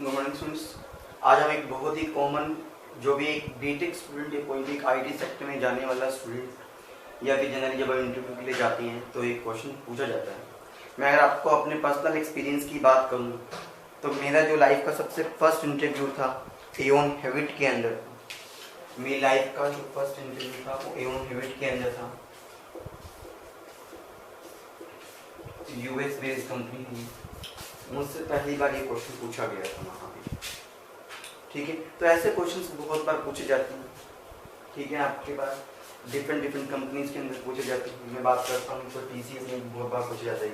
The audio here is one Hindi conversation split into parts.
Good morning students. आज हम एक बहुत ही कॉमन जो भी एक बीटेक स्टूडेंट या कोई भी आईटी सेक्टर में जाने वाला स्टूडेंट या फिर जनरली जब हम इंटरव्यू के लिए जाते हैं तो एक क्वेश्चन पूछा जाता है। मैं अगर आपको अपने पर्सनल एक्सपीरियंस की बात करूं तो मेरा जो लाइफ का सबसे फर्स्ट इंटरव्यू था एओन हेविट के अंदर। मेरी लाइफ का जो फर्स्ट इंटरव्यू था वो एओन हेविट के अंदर था। यूएस बेस्ड कंपनी थी। मुझसे पहली बार ये क्वेश्चन पूछा गया था वहाँ पे। ठीक है, तो ऐसे क्वेश्चंस बहुत बार पूछे जाते हैं। ठीक है, आपके पास डिफरेंट कंपनीज के अंदर पूछे जाते हैं। मैं बात करता हूँ तो टीसीएस में बहुत बार पूछा जाता है,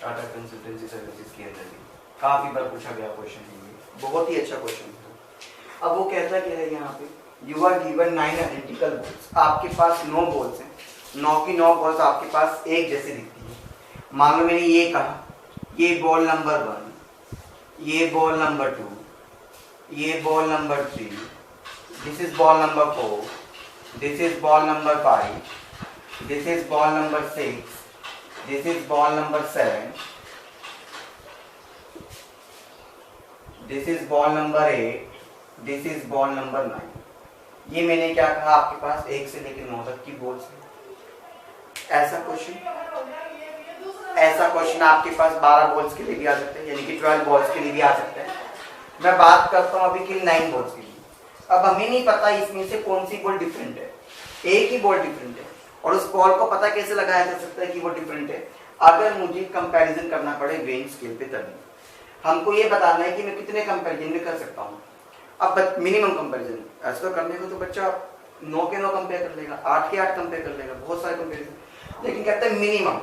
टाटा कंसल्टेंसी सर्विसेज के अंदर भी काफ़ी बार पूछा गया क्वेश्चन है। बहुत ही अच्छा क्वेश्चन था। अब वो कहता क्या है यहाँ पे, you are given 9 identical balls. आपके पास 9 बॉल्स हैं, 9 की 9 बॉल्स आपके पास एक जैसे दिखती है। मान लो मैंने ये कहा, ये बॉल नंबर 1, ये बॉल नंबर 2, ये ball number 3, this is ball number 4, this is ball number 5, this is ball number 6, this is ball number 7, this is ball number 8, this is ball number 9। ये मैंने क्या कहा, आपके पास 1 से लेकर 9 तक की बॉल्स हैं। ऐसा क्वेश्चन आपके पास 12 बॉल्स के लिए भी आ सकता है, यानी कि 12 बॉल्स के लिए भी आ सकता है। मैं बात करता हूँ अभी के 9 बॉल्स की। अब हमें नहीं पता इसमें से कौन सी बॉल डिफरेंट है, एक ही बॉल डिफरेंट है। और उस बॉल को पता कैसे लगाया जा सकता है कि वो डिफरेंट है, अगर मुझे कंपैरिजन करना पड़े वेइंग स्केल पे। तभी हमको ये बताना है कि मैं कितने कंपैरिजन में कर सकता हूँ। अब मिनिमम कंपैरिजन ऐसा करने को तो बच्चा 9 के 9 कंपेयर कर लेगा, 8 के 8 कंपेयर कर लेगा, बहुत सारे कंपेरिजन, लेकिन कहते हैं मिनिमम।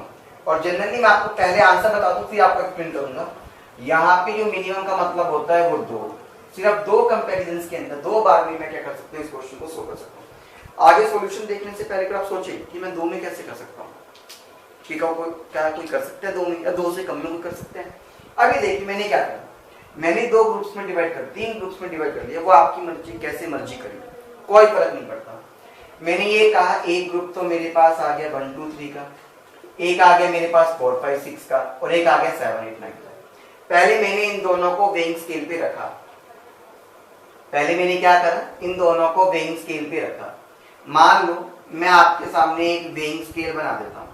और जनरली मैं आपको पहले आंसर बता दूं फिर आपको एक्सप्लेन करूंगा। यहाँ पे जो मिनिमम का मतलब होता है वो 2, सिर्फ 2 कंपैरिजन्स के अंदर 2 बार में मैं क्या कर सकता हूँ, इस क्वेश्चन को सोल्व कर सकता हूँ। आगे सॉल्यूशन देखने से पहले आप सोचें कि मैं 2 में कैसे कर सकता हूँ। ठीक है, क्या कोई कर सकता है 2 में, या 2 से कम में कोई कर सकते हैं। अभी देखिए मैंने क्या किया, मैंने 2 ग्रुप्स में डिवाइड कर, 3 ग्रुप्स में डिवाइड कर लिया। वो आपकी मर्जी, कैसे मर्जी करें, कोई फर्क नहीं पड़ता। मैंने ये कहा एक ग्रुप तो मेरे पास आ गया 1 2 3 का, एक आ गया मेरे पास 4 5 6 का, और एक आ गया 7 8 9 का। पहले मैंने इन दोनों को वेइंग स्केल पे रखा। पहले मैंने क्या करा, इन दोनों को वेइंग स्केल पे रखा। मान लो मैं आपके सामने एक वेइंग स्केल बना देता हूं।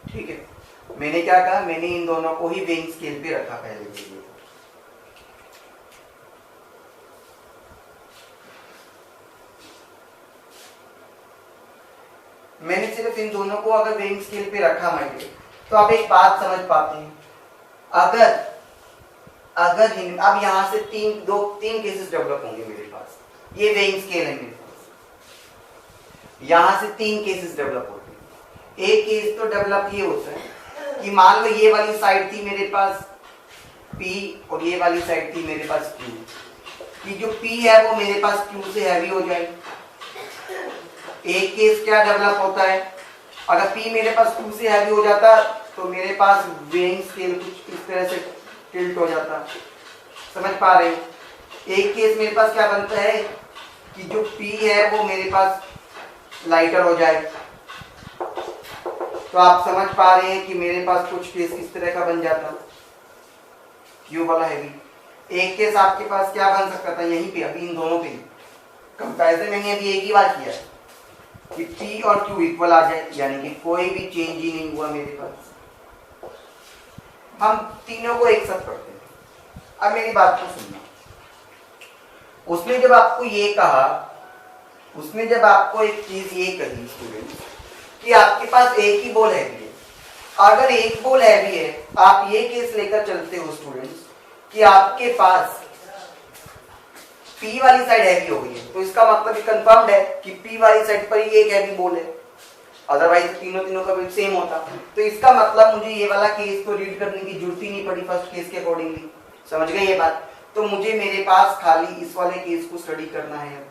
ठीक है, मैंने क्या कहा, मैंने इन दोनों को ही वेइंग स्केल पे रखा पहले के लिए। मैंने सिर्फ इन दोनों को अगर वेइंग स्केल पे रखा माइंड, तो आप एक बात समझ पाते हैं। अगर अब यहां से 3 केसेस डेवलप होंगे मेरे पास। ये वेइंग स्केल है मेरे पास, यहां से 3 केसेस डेवलप होते हैं। एक केस तो डेवलप ये होता है कि मान लो ये वाली साइड थी मेरे पास P और ये वाली साइड थी मेरे पास Q, कि जो P है वो मेरे पास Q से हैवी हो जाए। एक केस क्या डेवलप होता है, अगर P मेरे पास Q से हैवी हो जाता तो मेरे पास वेइंग स्केल कुछ इस तरह से टिल्ट हो जाता। समझ पा रहे हो। एक केस मेरे पास क्या बनता है कि जो P है वो मेरे पास लाइटर हो जाए। तो आप समझ पा रहे हैं कि मेरे पास कुछ केस इस तरह का बन जाता, Q वाला हैवी। एक केस आपके पास क्या बन सकता था, यहीं पे अभी इन दोनों पे कंपैरिजन मैंने अभी एक ही बार किया कि P और Q इक्वल आ जाए, यानी कि कोई भी चेंज ही नहीं हुआ मेरे पास। हम तीनों को एक साथ पढ़ते हैं। अब मेरी बात को सुनना। उसने जब आपको ये कहा, उसने जब आपको एक चीज ये कही स्टूडेंट कि आपके पास एक ही बॉल हैवी है। अगर एक बॉल हैवी है, आप ये केस लेकर चलते हो स्टूडेंट्स कि आपके पास P वाली साइड हैवी हो गई है, तो इसका मतलब ये कंफर्म्ड है कि P वाली साइड पर ही एक हैवी बॉल है। अदरवाइज तीनों का वेट सेम होता। तो इसका मतलब मुझे ये वाला केस तो रीड करने की जरूरत ही नहीं पड़ी फर्स्ट केस के अकॉर्डिंगली। समझ गए ये बात। तो मुझे मेरे पास खाली इस वाले केस को स्टडी करना है।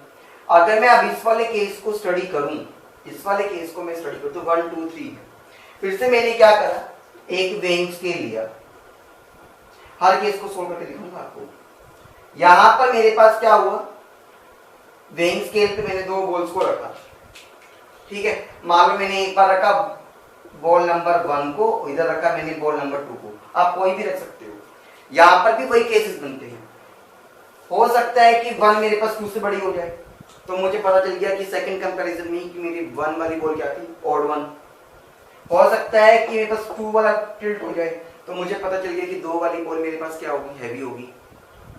अगर मैं अब इस वाले केस को स्टडी करूं, इस वाले केस को मैं स्टडी करूं तो 1 2 3 है। फिर से मैंने क्या करा, एक वेइंग स्केल लिया। हर केस को सोल्व करके दिखाऊंगा आपको। यहां पर मेरे पास क्या हुआ, वेइंग स्केल पे मैंने 2 बॉल्स को रखा। ठीक है, मान लो मैंने एक बार रखा बॉल नंबर 1 को, इधर रखा मैंने बॉल नंबर 2 को, आप कोई भी रख सकते हो। यहाँ पर भी वही केसेस बनते हैं। हो सकता है कि 1 मेरे पास 2 से बड़ी हो जाए, तो मुझे पता चल गया कि सेकंड कंपैरिजन में कि मेरी 1 वाली बॉल क्या थी, ऑड 1। हो सकता है कि मेरे पास 2 वाला टिल्ट हो जाए, तो मुझे पता चल गया कि 2 वाली बॉल मेरे पास क्या होगी, हैवी होगी।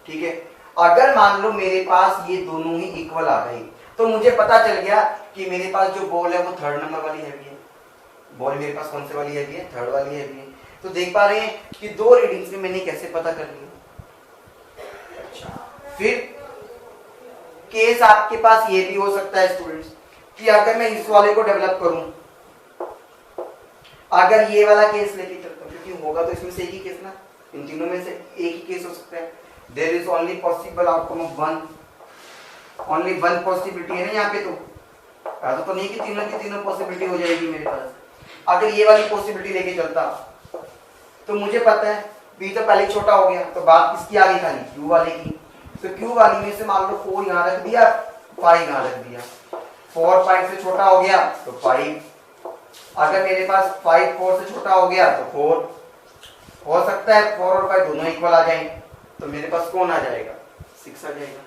ठीक है, अगर मान लो मेरे पास ये दोनों ही इक्वल आ गई, तो मुझे पता चल गया कि मेरे पास जो बॉल है वो 3rd नंबर वाली हैवी है। बॉल मेरे पास कौन से वाली हैवी है, 3rd वाली हैवी है। तो देख पा रहे हैं कि 2 रीडिंग्स में मैंने कैसे पता कर लिया। अच्छा, फिर केस आपके पास ये भी हो सकता है स्टूडेंट्स कि अगर मैं इस वाले को डेवलप करूं, अगर ये वाला केस लेके चलता हूं, क्योंकि होगा तो इसमें से एक ही केस ना, इन तीनों में से एक ही केस हो सकता है। There is only possible outcome of 1, only 1 possibility है ना यहाँ पे। तो ऐसा तो नहीं कि तीनों की तीनों पॉसिबिलिटी हो जाएगी मेरे पास। अगर ये वाली पॉसिबिलिटी लेके चलता तो मुझे पता है बी तो पहले छोटा हो गया, तो बात किसकी आ गई खाली, क्यू वाले की। तो क्यू वाली में से मान लो 4 यहाँ रख दिया, 5 यहाँ रख दिया, 4 5 से छोटा हो गया तो 5। अगर मेरे पास 5 4 से छोटा हो गया तो 4। हो सकता है 4 और 5 दोनों इक्वल आ जाएं, तो मेरे पास कौन आ जाएगा, 6 आ जाएगा।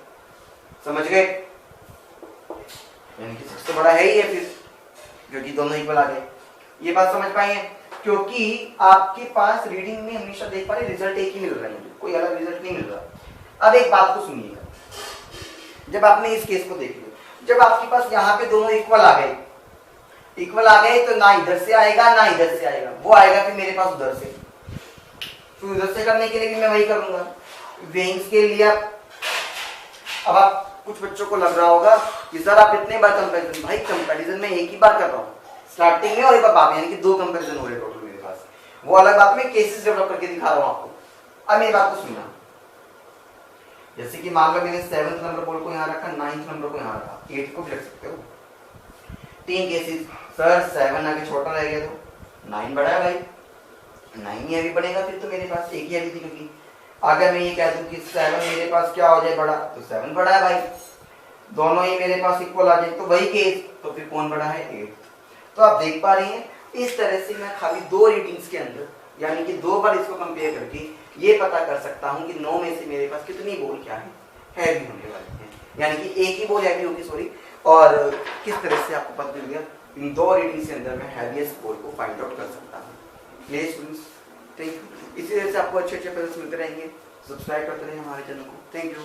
समझ गए, यानी कि 6 तो बड़ा है ही है फिर, क्योंकि दोनों इक्वल आ गए। ये बात समझ पाए हैं, क्योंकि आपके पास रीडिंग में हमेशा देख पा रहे रिजल्ट एक ही मिल रहा है, कोई अलग रिजल्ट नहीं मिल रहा। अब एक बात को सुनिएगा, जब आपने इस केस को देख लिया, जब आपके पास यहाँ पे दोनों इक्वल आ गए, तो ना इधर से आएगा ना इधर से आएगा, वो आएगा फिर मेरे पास उधर से। तो उधर से करने के लिए भी मैं वही करूंगा वेइंग्स के लिए। अब आप कुछ बच्चों को लग रहा होगा कि सर आप इतने बार कंपैरिजन, भाई कंपैरिजन में एक ही बार कर रहा हूँ स्टार्टिंग में, और एक बार बाद में, यानी कि 2 कंपैरिजन हो रहे टोटल मेरे पास। वो अलग बात में केसेस डेवलप करके दिखा रहा हूँ आपको। अब मेरी बात को सुनना, जैसे कि मान लो मैंने 7th नंबर बॉल को यहाँ रखा, 9th नंबर को यहाँ रखा, 8 को भी रख सकते हो। 3 केसेस, सर 7 आगे छोटा रह गया तो 9 बड़ा है भाई, 9 ही हैवी बनेगा फिर तो मेरे पास, एक ही हैवी थी। क्योंकि अगर मैं ये कह दूं कि 7 मेरे पास क्या हो जाए बड़ा, तो 7 बड़ा है भाई, दोनों ही मेरे पास इक्वल आ जाए तो वही केस, तो फिर कौन बड़ा है, 8। तो आप देख पा रहे हैं इस तरह से मैं खाली 2 रीडिंग्स के अंदर, यानी कि 2 बार इसको कंपेयर करके ये पता कर सकता हूँ कि 9 में से मेरे पास कितनी बॉल क्या है, हैवी होने वाली है, यानी कि एक ही बॉल हैवी होगी, सॉरी। और किस तरह से आपको पता चल गया, इन 2 रीडिंग्स के अंदर मैं हैवीएस्ट बॉल को फाइंड आउट कर सकता हूँ। Please students, thank you. इसी तरह से आपको अच्छे अच्छे पजल्स मिलते रहेंगे, सब्सक्राइब करते रहें हमारे चैनल को। Thank you.